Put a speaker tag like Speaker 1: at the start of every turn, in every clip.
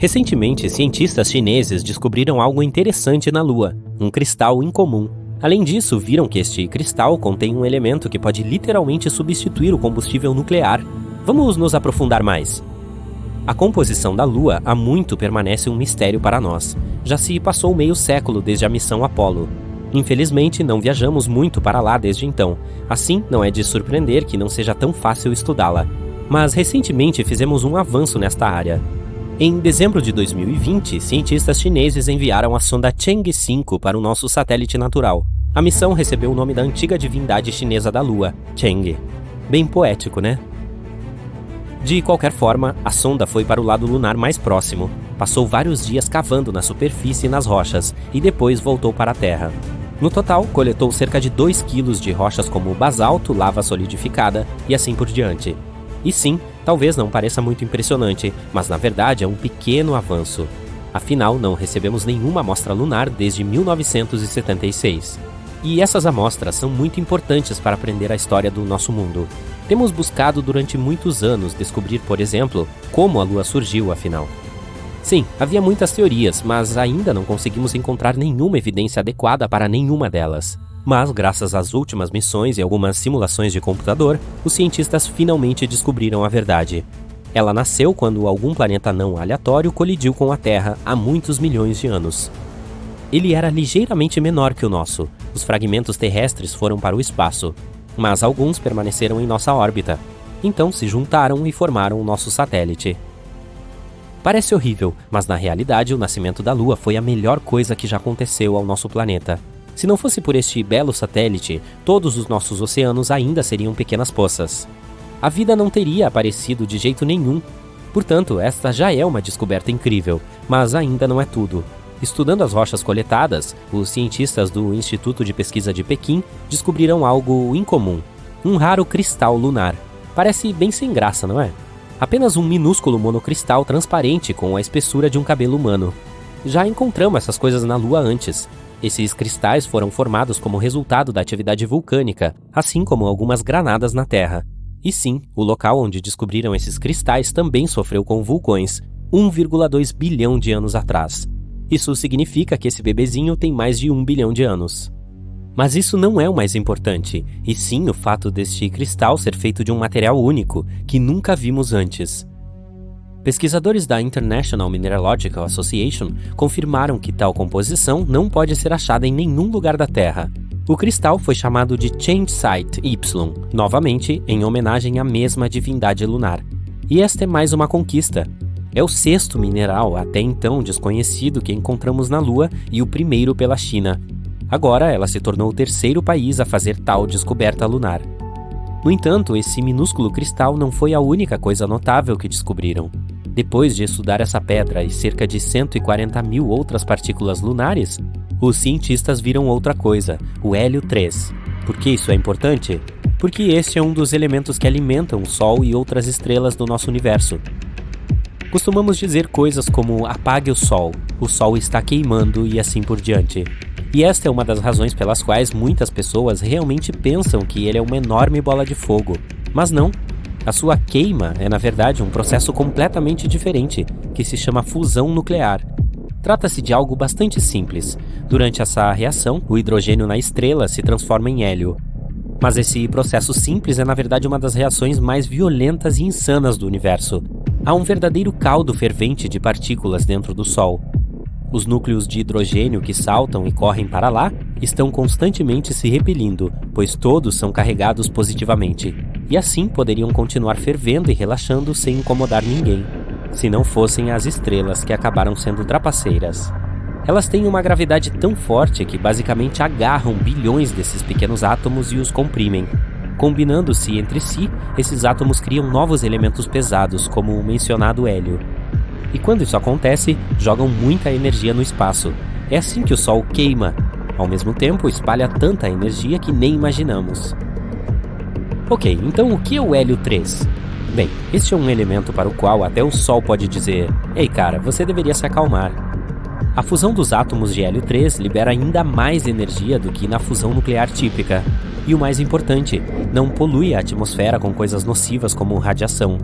Speaker 1: Recentemente, cientistas chineses descobriram algo interessante na Lua, um cristal incomum. Além disso, viram que este cristal contém um elemento que pode literalmente substituir o combustível nuclear. Vamos nos aprofundar mais. A composição da Lua há muito permanece um mistério para nós. Já se passou meio século desde a missão Apollo. Infelizmente, não viajamos muito para lá desde então. Assim, não é de surpreender que não seja tão fácil estudá-la. Mas recentemente fizemos um avanço nesta área. Em dezembro de 2020, cientistas chineses enviaram a sonda Chang'e 5 para o nosso satélite natural. A missão recebeu o nome da antiga divindade chinesa da Lua, Chang'e. Bem poético, né? De qualquer forma, a sonda foi para o lado lunar mais próximo. Passou vários dias cavando na superfície e nas rochas, e depois voltou para a Terra. No total, coletou cerca de 2 quilos de rochas como basalto, lava solidificada e assim por diante. E sim, talvez não pareça muito impressionante, mas na verdade é um pequeno avanço. Afinal, não recebemos nenhuma amostra lunar desde 1976. E essas amostras são muito importantes para aprender a história do nosso mundo. Temos buscado durante muitos anos descobrir, por exemplo, como a Lua surgiu, afinal. Sim, havia muitas teorias, mas ainda não conseguimos encontrar nenhuma evidência adequada para nenhuma delas. Mas, graças às últimas missões e algumas simulações de computador, os cientistas finalmente descobriram a verdade. Ela nasceu quando algum planeta não aleatório colidiu com a Terra há muitos milhões de anos. Ele era ligeiramente menor que o nosso. Os fragmentos terrestres foram para o espaço, mas alguns permaneceram em nossa órbita. Então se juntaram e formaram o nosso satélite. Parece horrível, mas na realidade o nascimento da Lua foi a melhor coisa que já aconteceu ao nosso planeta. Se não fosse por este belo satélite, todos os nossos oceanos ainda seriam pequenas poças. A vida não teria aparecido de jeito nenhum. Portanto, esta já é uma descoberta incrível, mas ainda não é tudo. Estudando as rochas coletadas, os cientistas do Instituto de Pesquisa de Pequim descobriram algo incomum, um raro cristal lunar. Parece bem sem graça, não é? Apenas um minúsculo monocristal transparente com a espessura de um cabelo humano. Já encontramos essas coisas na Lua antes. Esses cristais foram formados como resultado da atividade vulcânica, assim como algumas granadas na Terra. E sim, o local onde descobriram esses cristais também sofreu com vulcões, 1,2 bilhão de anos atrás. Isso significa que esse bebezinho tem mais de 1 bilhão de anos. Mas isso não é o mais importante, e sim o fato deste cristal ser feito de um material único, que nunca vimos antes. Pesquisadores da International Mineralogical Association confirmaram que tal composição não pode ser achada em nenhum lugar da Terra. O cristal foi chamado de Chang'e Y, novamente em homenagem à mesma divindade lunar. E esta é mais uma conquista. É o 6º mineral até então desconhecido que encontramos na Lua e o primeiro pela China. Agora ela se tornou o 3º país a fazer tal descoberta lunar. No entanto, esse minúsculo cristal não foi a única coisa notável que descobriram. Depois de estudar essa pedra e cerca de 140 mil outras partículas lunares, os cientistas viram outra coisa, o hélio 3. Por que isso é importante? Porque este é um dos elementos que alimentam o Sol e outras estrelas do nosso universo. Costumamos dizer coisas como apague o Sol está queimando e assim por diante. E esta é uma das razões pelas quais muitas pessoas realmente pensam que ele é uma enorme bola de fogo. Mas não. A sua queima é na verdade um processo completamente diferente, que se chama fusão nuclear. Trata-se de algo bastante simples. Durante essa reação, o hidrogênio na estrela se transforma em hélio. Mas esse processo simples é na verdade uma das reações mais violentas e insanas do universo. Há um verdadeiro caldo fervente de partículas dentro do Sol. Os núcleos de hidrogênio que saltam e correm para lá estão constantemente se repelindo, pois todos são carregados positivamente. E assim poderiam continuar fervendo e relaxando sem incomodar ninguém, se não fossem as estrelas que acabaram sendo trapaceiras. Elas têm uma gravidade tão forte que basicamente agarram bilhões desses pequenos átomos e os comprimem. Combinando-se entre si, esses átomos criam novos elementos pesados, como o mencionado hélio. E quando isso acontece, jogam muita energia no espaço. É assim que o Sol queima. Ao mesmo tempo, espalha tanta energia que nem imaginamos. Ok, então o que é o hélio 3? Bem, este é um elemento para o qual até o Sol pode dizer: "Ei cara, você deveria se acalmar." A fusão dos átomos de hélio 3 libera ainda mais energia do que na fusão nuclear típica. E o mais importante, não polui a atmosfera com coisas nocivas como radiação.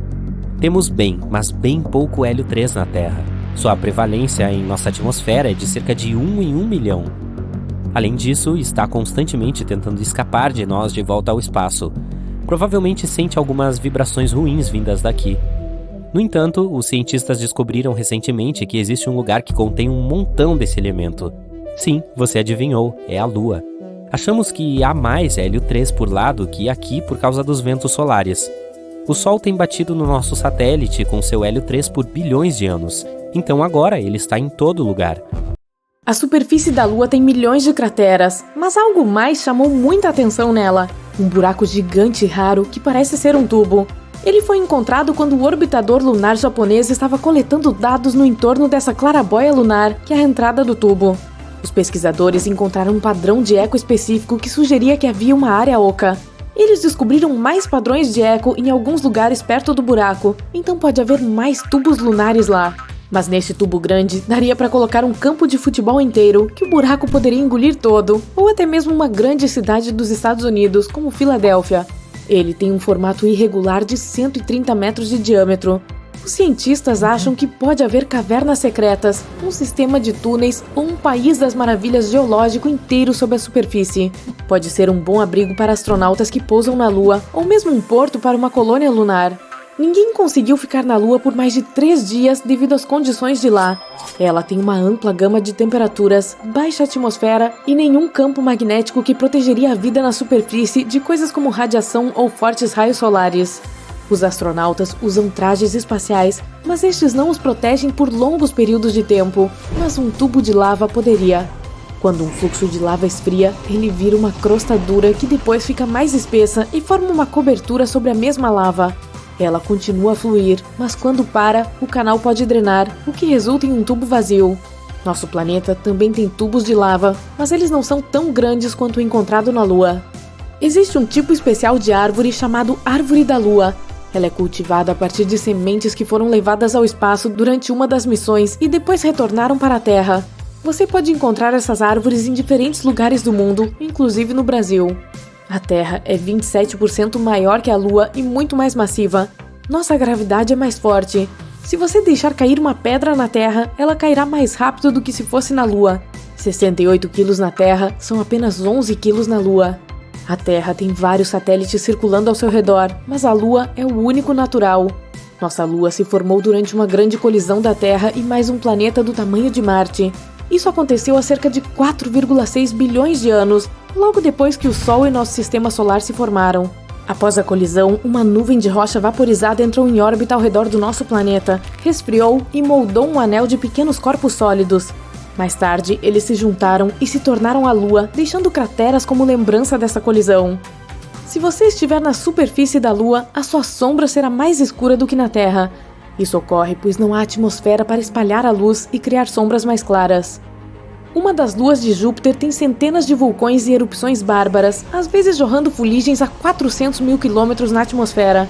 Speaker 1: Temos mas bem pouco hélio 3 na Terra. Sua prevalência em nossa atmosfera é de cerca de 1 em 1 milhão. Além disso, está constantemente tentando escapar de nós de volta ao espaço. Provavelmente sente algumas vibrações ruins vindas daqui. No entanto, os cientistas descobriram recentemente que existe um lugar que contém um montão desse elemento. Sim, você adivinhou, é a Lua. Achamos que há mais hélio 3 por lá do que aqui por causa dos ventos solares. O Sol tem batido no nosso satélite com seu hélio 3 por bilhões de anos, então agora ele está em todo lugar.
Speaker 2: A superfície da Lua tem milhões de crateras, mas algo mais chamou muita atenção nela. Um buraco gigante e raro que parece ser um tubo. Ele foi encontrado quando o orbitador lunar japonês estava coletando dados no entorno dessa clarabóia lunar, que é a entrada do tubo. Os pesquisadores encontraram um padrão de eco específico que sugeria que havia uma área oca. Eles descobriram mais padrões de eco em alguns lugares perto do buraco, então pode haver mais tubos lunares lá. Mas neste tubo grande, daria para colocar um campo de futebol inteiro, que o buraco poderia engolir todo, ou até mesmo uma grande cidade dos Estados Unidos, como Filadélfia. Ele tem um formato irregular de 130 metros de diâmetro. Os cientistas acham que pode haver cavernas secretas, um sistema de túneis ou um país das maravilhas geológico inteiro sob a superfície. Pode ser um bom abrigo para astronautas que pousam na Lua, ou mesmo um porto para uma colônia lunar. Ninguém conseguiu ficar na Lua por mais de 3 dias devido às condições de lá. Ela tem uma ampla gama de temperaturas, baixa atmosfera e nenhum campo magnético que protegeria a vida na superfície de coisas como radiação ou fortes raios solares. Os astronautas usam trajes espaciais, mas estes não os protegem por longos períodos de tempo, mas um tubo de lava poderia. Quando um fluxo de lava esfria, ele vira uma crosta dura que depois fica mais espessa e forma uma cobertura sobre a mesma lava. Ela continua a fluir, mas quando para, o canal pode drenar, o que resulta em um tubo vazio. Nosso planeta também tem tubos de lava, mas eles não são tão grandes quanto o encontrado na Lua. Existe um tipo especial de árvore chamado Árvore da Lua. Ela é cultivada a partir de sementes que foram levadas ao espaço durante uma das missões e depois retornaram para a Terra. Você pode encontrar essas árvores em diferentes lugares do mundo, inclusive no Brasil. A Terra é 27% maior que a Lua e muito mais massiva. Nossa gravidade é mais forte. Se você deixar cair uma pedra na Terra, ela cairá mais rápido do que se fosse na Lua. 68 quilos na Terra são apenas 11 quilos na Lua. A Terra tem vários satélites circulando ao seu redor, mas a Lua é o único natural. Nossa Lua se formou durante uma grande colisão da Terra e mais um planeta do tamanho de Marte. Isso aconteceu há cerca de 4,6 bilhões de anos, logo depois que o Sol e nosso sistema solar se formaram. Após a colisão, uma nuvem de rocha vaporizada entrou em órbita ao redor do nosso planeta, resfriou e moldou um anel de pequenos corpos sólidos. Mais tarde, eles se juntaram e se tornaram a Lua, deixando crateras como lembrança dessa colisão. Se você estiver na superfície da Lua, a sua sombra será mais escura do que na Terra. Isso ocorre pois não há atmosfera para espalhar a luz e criar sombras mais claras. Uma das luas de Júpiter tem centenas de vulcões e erupções bárbaras, às vezes jorrando fuligens a 400 mil quilômetros na atmosfera.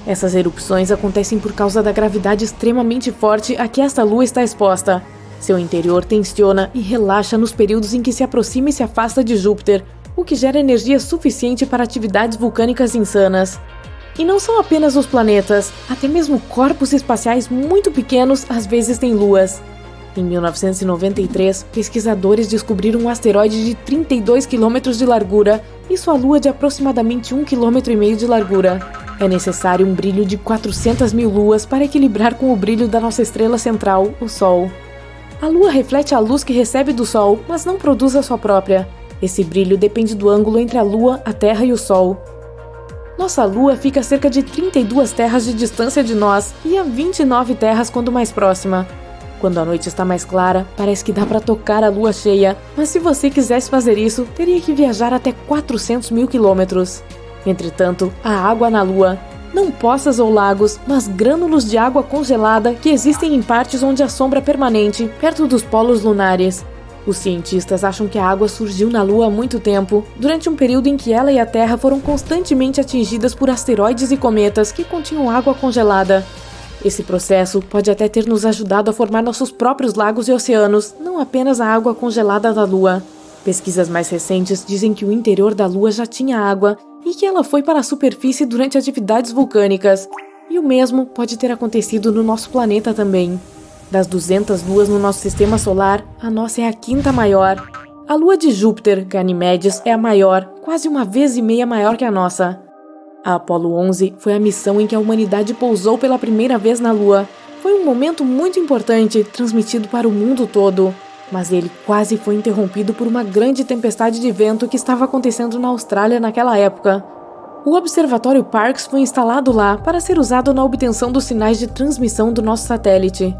Speaker 2: Essas erupções acontecem por causa da gravidade extremamente forte a que esta lua está exposta. Seu interior tensiona e relaxa nos períodos em que se aproxima e se afasta de Júpiter, o que gera energia suficiente para atividades vulcânicas insanas. E não são apenas os planetas, até mesmo corpos espaciais muito pequenos às vezes têm luas. Em 1993, pesquisadores descobriram um asteroide de 32 km de largura e sua lua de aproximadamente 1,5 km de largura. É necessário um brilho de 400 mil luas para equilibrar com o brilho da nossa estrela central, o Sol. A Lua reflete a luz que recebe do Sol, mas não produz a sua própria. Esse brilho depende do ângulo entre a Lua, a Terra e o Sol. Nossa Lua fica a cerca de 32 terras de distância de nós e a 29 terras quando mais próxima. Quando a noite está mais clara, parece que dá para tocar a lua cheia, mas se você quisesse fazer isso, teria que viajar até 400 mil quilômetros. Entretanto, a água na Lua, não poças ou lagos, mas grânulos de água congelada que existem em partes onde a sombra é permanente, perto dos polos lunares. Os cientistas acham que a água surgiu na Lua há muito tempo, durante um período em que ela e a Terra foram constantemente atingidas por asteroides e cometas que continham água congelada. Esse processo pode até ter nos ajudado a formar nossos próprios lagos e oceanos, não apenas a água congelada da Lua. Pesquisas mais recentes dizem que o interior da Lua já tinha água e que ela foi para a superfície durante atividades vulcânicas. E o mesmo pode ter acontecido no nosso planeta também. Das 200 luas no nosso sistema solar, a nossa é a quinta maior. A lua de Júpiter, Ganimedes, é a maior, quase 1,5 vezes maior que a nossa. A Apollo 11 foi a missão em que a humanidade pousou pela primeira vez na Lua. Foi um momento muito importante, transmitido para o mundo todo. Mas ele quase foi interrompido por uma grande tempestade de vento que estava acontecendo na Austrália naquela época. O Observatório Parkes foi instalado lá para ser usado na obtenção dos sinais de transmissão do nosso satélite.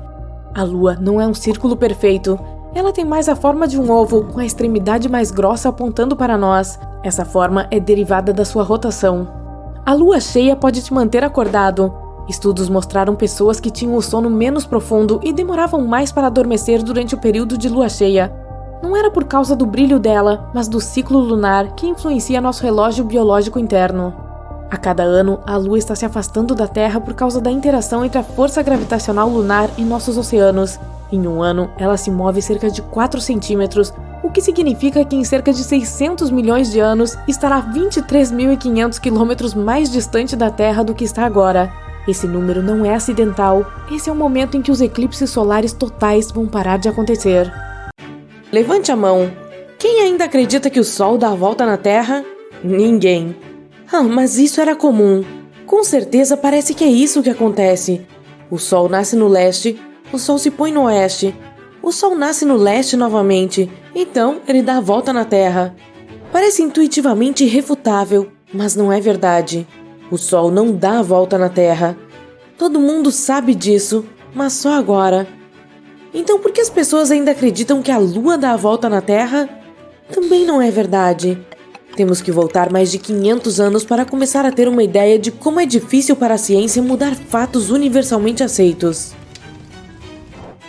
Speaker 2: A Lua não é um círculo perfeito. Ela tem mais a forma de um ovo, com a extremidade mais grossa apontando para nós. Essa forma é derivada da sua rotação. A lua cheia pode te manter acordado. Estudos mostraram pessoas que tinham o sono menos profundo e demoravam mais para adormecer durante o período de lua cheia. Não era por causa do brilho dela, mas do ciclo lunar que influencia nosso relógio biológico interno. A cada ano, a Lua está se afastando da Terra por causa da interação entre a força gravitacional lunar e nossos oceanos. Em um ano, ela se move cerca de 4 centímetros, o que significa que em cerca de 600 milhões de anos estará 23.500 quilômetros mais distante da Terra do que está agora. Esse número não é acidental, esse é o momento em que os eclipses solares totais vão parar de acontecer. Levante a mão. Quem ainda acredita que o Sol dá a volta na Terra? Ninguém. Mas isso era comum. Com certeza parece que é isso que acontece. O Sol nasce no leste, o Sol se põe no oeste. O Sol nasce no leste novamente, então ele dá a volta na Terra. Parece intuitivamente irrefutável, mas não é verdade. O Sol não dá a volta na Terra. Todo mundo sabe disso, mas só agora. Então por que as pessoas ainda acreditam que a Lua dá a volta na Terra? Também não é verdade. Temos que voltar mais de 500 anos para começar a ter uma ideia de como é difícil para a ciência mudar fatos universalmente aceitos.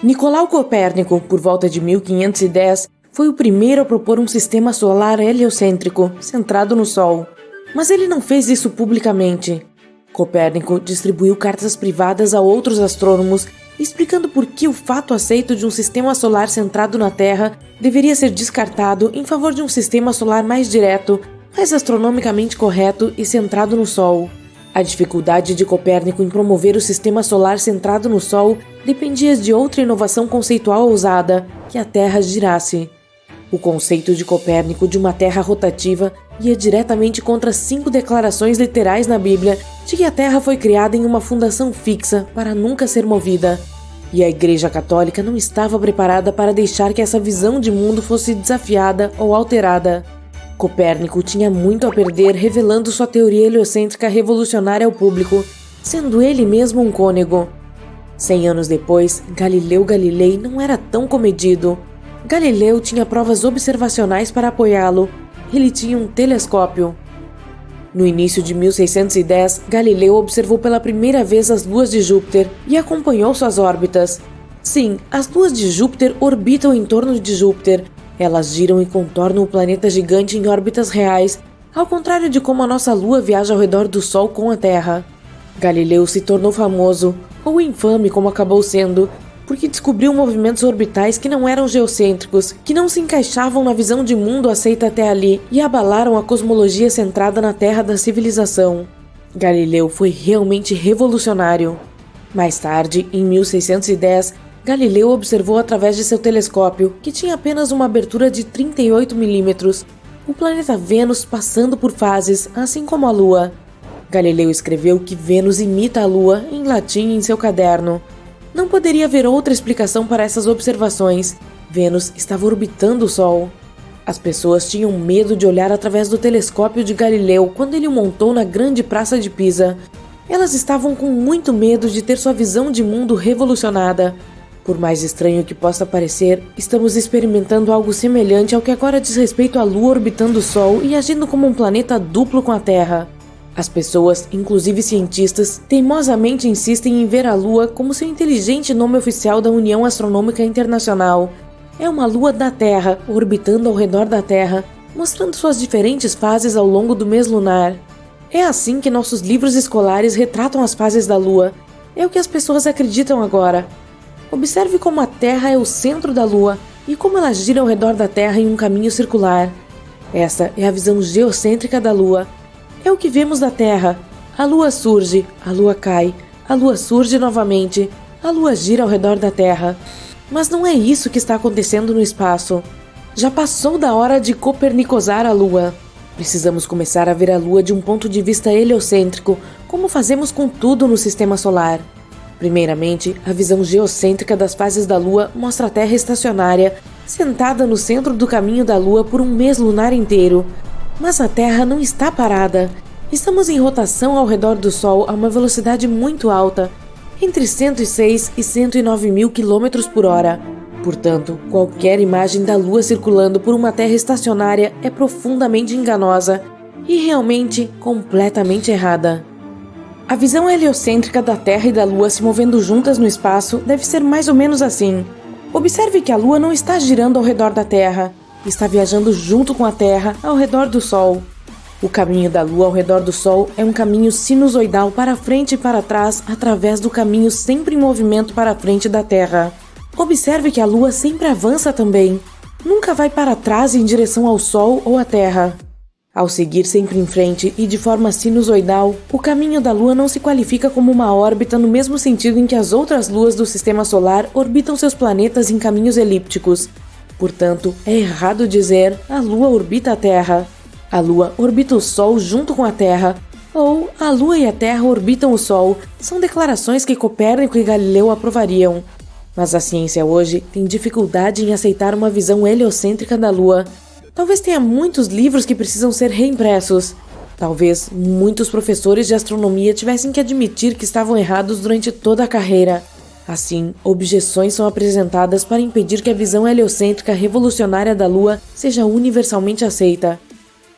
Speaker 2: Nicolau Copérnico, por volta de 1510, foi o primeiro a propor um sistema solar heliocêntrico, centrado no Sol. Mas ele não fez isso publicamente. Copérnico distribuiu cartas privadas a outros astrônomos, explicando por que o fato aceito de um sistema solar centrado na Terra deveria ser descartado em favor de um sistema solar mais direto, mais astronomicamente correto e centrado no Sol. A dificuldade de Copérnico em promover o sistema solar centrado no Sol dependia de outra inovação conceitual ousada, que a Terra girasse. O conceito de Copérnico de uma Terra rotativa ia diretamente contra 5 declarações literais na Bíblia de que a Terra foi criada em uma fundação fixa para nunca ser movida. E a Igreja Católica não estava preparada para deixar que essa visão de mundo fosse desafiada ou alterada. Copérnico tinha muito a perder revelando sua teoria heliocêntrica revolucionária ao público, sendo ele mesmo um cônego. 100 anos depois, Galileu Galilei não era tão comedido. Galileu tinha provas observacionais para apoiá-lo. Ele tinha um telescópio. No início de 1610, Galileu observou pela primeira vez as luas de Júpiter e acompanhou suas órbitas. Sim, as luas de Júpiter orbitam em torno de Júpiter. Elas giram e contornam o planeta gigante em órbitas reais, ao contrário de como a nossa Lua viaja ao redor do Sol com a Terra. Galileu se tornou famoso, ou infame como acabou sendo, porque descobriu movimentos orbitais que não eram geocêntricos, que não se encaixavam na visão de mundo aceita até ali e abalaram a cosmologia centrada na Terra da civilização. Galileu foi realmente revolucionário. Mais tarde, em 1610, Galileu observou através de seu telescópio, que tinha apenas uma abertura de 38 milímetros, o planeta Vênus passando por fases, assim como a Lua. Galileu escreveu que Vênus imita a Lua em latim em seu caderno. Não poderia haver outra explicação para essas observações. Vênus estava orbitando o Sol. As pessoas tinham medo de olhar através do telescópio de Galileu quando ele o montou na grande praça de Pisa. Elas estavam com muito medo de ter sua visão de mundo revolucionada. Por mais estranho que possa parecer, estamos experimentando algo semelhante ao que agora diz respeito à Lua orbitando o Sol e agindo como um planeta duplo com a Terra. As pessoas, inclusive cientistas, teimosamente insistem em ver a Lua como seu inteligente nome oficial da União Astronômica Internacional. É uma Lua da Terra, orbitando ao redor da Terra, mostrando suas diferentes fases ao longo do mês lunar. É assim que nossos livros escolares retratam as fases da Lua. É o que as pessoas acreditam agora. Observe como a Terra é o centro da Lua e como ela gira ao redor da Terra em um caminho circular. Essa é a visão geocêntrica da Lua. É o que vemos da Terra. A Lua surge, a Lua cai, a Lua surge novamente. a Lua gira ao redor da Terra. Mas não é isso que está acontecendo no espaço. Já passou da hora de copernicosar a Lua. Precisamos começar a ver a Lua de um ponto de vista heliocêntrico, como fazemos com tudo no Sistema Solar. Primeiramente, a visão geocêntrica das fases da Lua mostra a Terra estacionária, sentada no centro do caminho da Lua por um mês lunar inteiro. Mas a Terra não está parada. Estamos em rotação ao redor do Sol a uma velocidade muito alta, entre 106 e 109 mil km por hora. Portanto, qualquer imagem da Lua circulando por uma Terra estacionária é profundamente enganosa e realmente completamente errada. A visão heliocêntrica da Terra e da Lua se movendo juntas no espaço deve ser mais ou menos assim. Observe que a Lua não está girando ao redor da Terra, está viajando junto com a Terra ao redor do Sol. O caminho da Lua ao redor do Sol é um caminho sinusoidal para frente e para trás através do caminho sempre em movimento para frente da Terra. Observe que a Lua sempre avança também. Nunca vai para trás em direção ao Sol ou à Terra. Ao seguir sempre em frente e de forma sinusoidal, o caminho da Lua não se qualifica como uma órbita no mesmo sentido em que as outras luas do Sistema Solar orbitam seus planetas em caminhos elípticos. Portanto, é errado dizer a Lua orbita a Terra. A Lua orbita o Sol junto com a Terra, ou a Lua e a Terra orbitam o Sol. São declarações que Copérnico e Galileu aprovariam. Mas a ciência hoje tem dificuldade em aceitar uma visão heliocêntrica da Lua. Talvez tenha muitos livros que precisam ser reimpressos. Talvez muitos professores de astronomia tivessem que admitir que estavam errados durante toda a carreira. Assim, objeções são apresentadas para impedir que a visão heliocêntrica revolucionária da Lua seja universalmente aceita.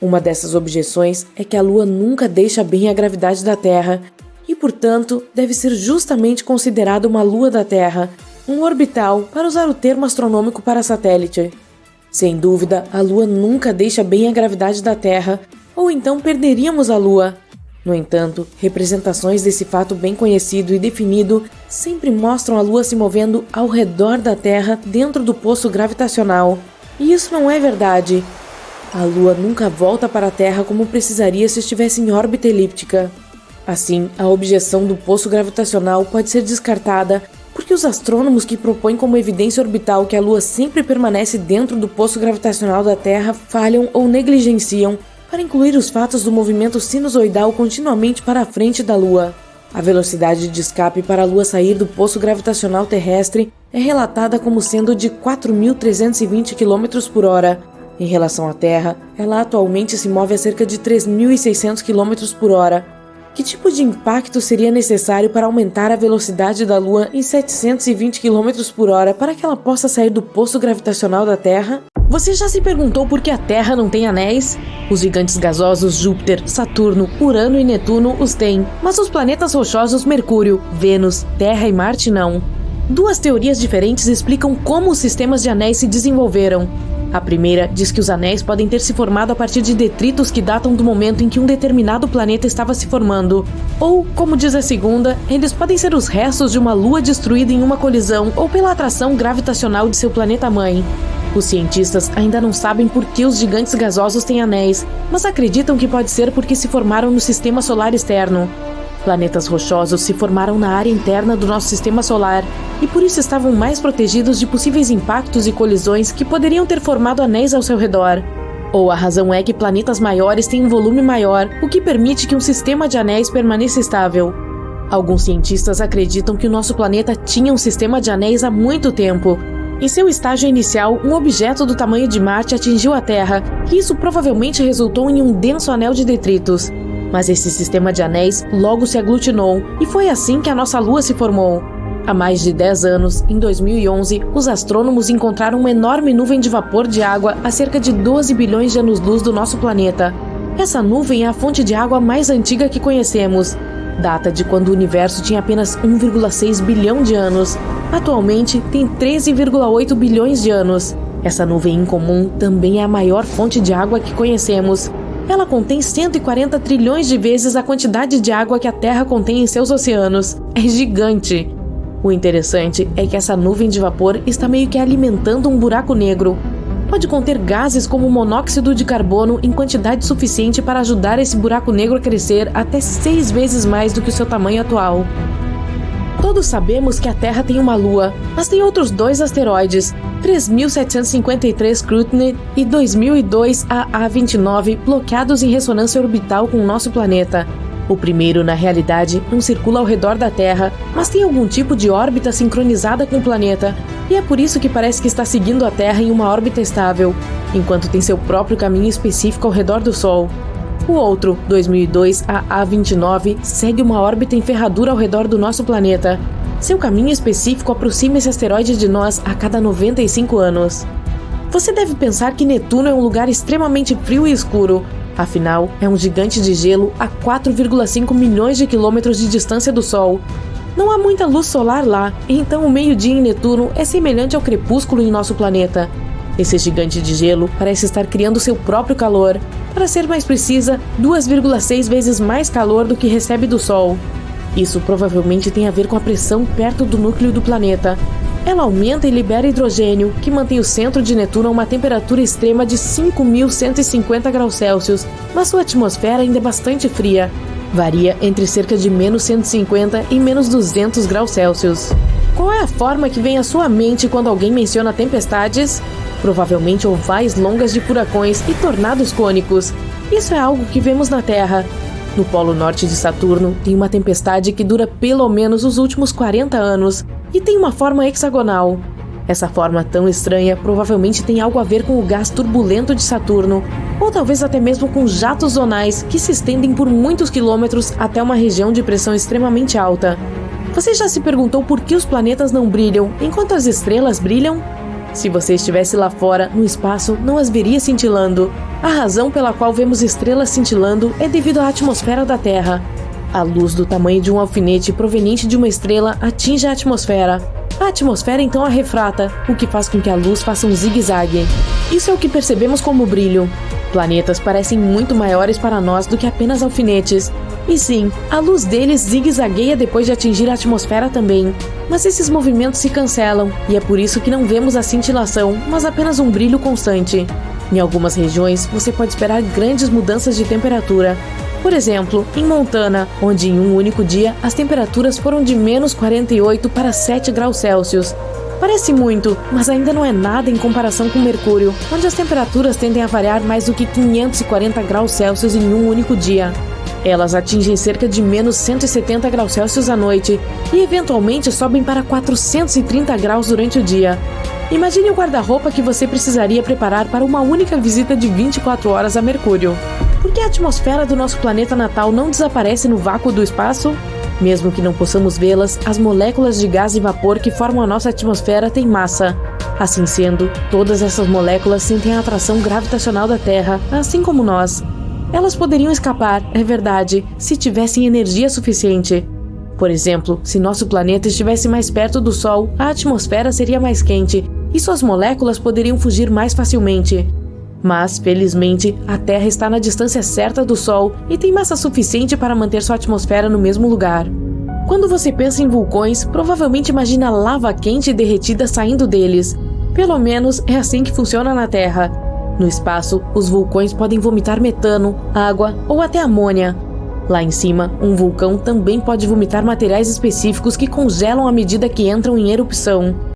Speaker 2: Uma dessas objeções é que a Lua nunca deixa bem a gravidade da Terra e, portanto, deve ser justamente considerada uma lua da Terra, um orbital, para usar o termo astronômico para satélite. Sem dúvida, a Lua nunca deixa bem a gravidade da Terra, ou então perderíamos a Lua. No entanto, representações desse fato bem conhecido e definido sempre mostram a Lua se movendo ao redor da Terra dentro do poço gravitacional. E isso não é verdade. A Lua nunca volta para a Terra como precisaria se estivesse em órbita elíptica. Assim, a objeção do poço gravitacional pode ser descartada porque os astrônomos que propõem como evidência orbital que a Lua sempre permanece dentro do poço gravitacional da Terra falham ou negligenciam para incluir os fatos do movimento sinusoidal continuamente para a frente da Lua. A velocidade de escape para a Lua sair do poço gravitacional terrestre é relatada como sendo de 4.320 km por hora. Em relação à Terra, ela atualmente se move a cerca de 3.600 km por hora. Que tipo de impacto seria necessário para aumentar a velocidade da Lua em 720 km por hora para que ela possa sair do poço gravitacional da Terra? Você já se perguntou por que a Terra não tem anéis? Os gigantes gasosos Júpiter, Saturno, Urano e Netuno os têm, mas os planetas rochosos Mercúrio, Vênus, Terra e Marte não. Duas teorias diferentes explicam como os sistemas de anéis se desenvolveram. A primeira diz que os anéis podem ter se formado a partir de detritos que datam do momento em que um determinado planeta estava se formando. Ou, como diz a segunda, eles podem ser os restos de uma lua destruída em uma colisão ou pela atração gravitacional de seu planeta-mãe. Os cientistas ainda não sabem por que os gigantes gasosos têm anéis, mas acreditam que pode ser porque se formaram no sistema solar externo. Planetas rochosos se formaram na área interna do nosso sistema solar e por isso estavam mais protegidos de possíveis impactos e colisões que poderiam ter formado anéis ao seu redor. Ou a razão é que planetas maiores têm um volume maior, o que permite que um sistema de anéis permaneça estável. Alguns cientistas acreditam que o nosso planeta tinha um sistema de anéis há muito tempo. Em seu estágio inicial, um objeto do tamanho de Marte atingiu a Terra, e isso provavelmente resultou em um denso anel de detritos. Mas esse sistema de anéis logo se aglutinou, e foi assim que a nossa Lua se formou. Há mais de 10 anos, em 2011, os astrônomos encontraram uma enorme nuvem de vapor de água a cerca de 12 bilhões de anos-luz do nosso planeta. Essa nuvem é a fonte de água mais antiga que conhecemos. Data de quando o universo tinha apenas 1,6 bilhão de anos. Atualmente, tem 13,8 bilhões de anos. Essa nuvem incomum também é a maior fonte de água que conhecemos. Ela contém 140 trilhões de vezes a quantidade de água que a Terra contém em seus oceanos. É gigante! O interessante é que essa nuvem de vapor está meio que alimentando um buraco negro. Pode conter gases como monóxido de carbono em quantidade suficiente para ajudar esse buraco negro a crescer até 6 vezes mais do que o seu tamanho atual. Todos sabemos que a Terra tem uma lua, mas tem outros 2 asteroides, 3.753 Cruithne e 2002 AA29, bloqueados em ressonância orbital com o nosso planeta. O primeiro, na realidade, não circula ao redor da Terra, mas tem algum tipo de órbita sincronizada com o planeta, e é por isso que parece que está seguindo a Terra em uma órbita estável, enquanto tem seu próprio caminho específico ao redor do Sol. O outro, 2002 AA29, segue uma órbita em ferradura ao redor do nosso planeta. Seu caminho específico aproxima esse asteroide de nós a cada 95 anos. Você deve pensar que Netuno é um lugar extremamente frio e escuro. Afinal, é um gigante de gelo a 4,5 milhões de quilômetros de distância do Sol. Não há muita luz solar lá, então o meio-dia em Netuno é semelhante ao crepúsculo em nosso planeta. Esse gigante de gelo parece estar criando seu próprio calor. Para ser mais precisa, 2,6 vezes mais calor do que recebe do Sol. Isso provavelmente tem a ver com a pressão perto do núcleo do planeta. Ela aumenta e libera hidrogênio, que mantém o centro de Netuno a uma temperatura extrema de 5.150 graus Celsius, mas sua atmosfera ainda é bastante fria. Varia entre cerca de menos 150 e menos 200 graus Celsius. Qual é a forma que vem à sua mente quando alguém menciona tempestades? Provavelmente ovais longas de furacões e tornados cônicos. Isso é algo que vemos na Terra. No polo norte de Saturno, tem uma tempestade que dura pelo menos os últimos 40 anos e tem uma forma hexagonal. Essa forma tão estranha provavelmente tem algo a ver com o gás turbulento de Saturno, ou talvez até mesmo com jatos zonais que se estendem por muitos quilômetros até uma região de pressão extremamente alta. Você já se perguntou por que os planetas não brilham enquanto as estrelas brilham? Se você estivesse lá fora, no espaço, não as veria cintilando. A razão pela qual vemos estrelas cintilando é devido à atmosfera da Terra. A luz do tamanho de um alfinete proveniente de uma estrela atinge a atmosfera. A atmosfera então a refrata, o que faz com que a luz faça um zigue-zague. Isso é o que percebemos como brilho. Planetas parecem muito maiores para nós do que apenas alfinetes. E sim, a luz deles zigue-zagueia depois de atingir a atmosfera também. Mas esses movimentos se cancelam, e é por isso que não vemos a cintilação, mas apenas um brilho constante. Em algumas regiões, você pode esperar grandes mudanças de temperatura. Por exemplo, em Montana, onde em um único dia as temperaturas foram de menos 48 para 7 graus Celsius. Parece muito, mas ainda não é nada em comparação com Mercúrio, onde as temperaturas tendem a variar mais do que 540 graus Celsius em um único dia. Elas atingem cerca de menos 170 graus Celsius à noite e eventualmente sobem para 430 graus durante o dia. Imagine o guarda-roupa que você precisaria preparar para uma única visita de 24 horas a Mercúrio. Por que a atmosfera do nosso planeta natal não desaparece no vácuo do espaço? Mesmo que não possamos vê-las, as moléculas de gás e vapor que formam a nossa atmosfera têm massa. Assim sendo, todas essas moléculas sentem a atração gravitacional da Terra, assim como nós. Elas poderiam escapar, é verdade, se tivessem energia suficiente. Por exemplo, se nosso planeta estivesse mais perto do Sol, a atmosfera seria mais quente e suas moléculas poderiam fugir mais facilmente. Mas, felizmente, a Terra está na distância certa do Sol e tem massa suficiente para manter sua atmosfera no mesmo lugar. Quando você pensa em vulcões, provavelmente imagina lava quente e derretida saindo deles. Pelo menos é assim que funciona na Terra. No espaço, os vulcões podem vomitar metano, água ou até amônia. Lá em cima, um vulcão também pode vomitar materiais específicos que congelam à medida que entram em erupção.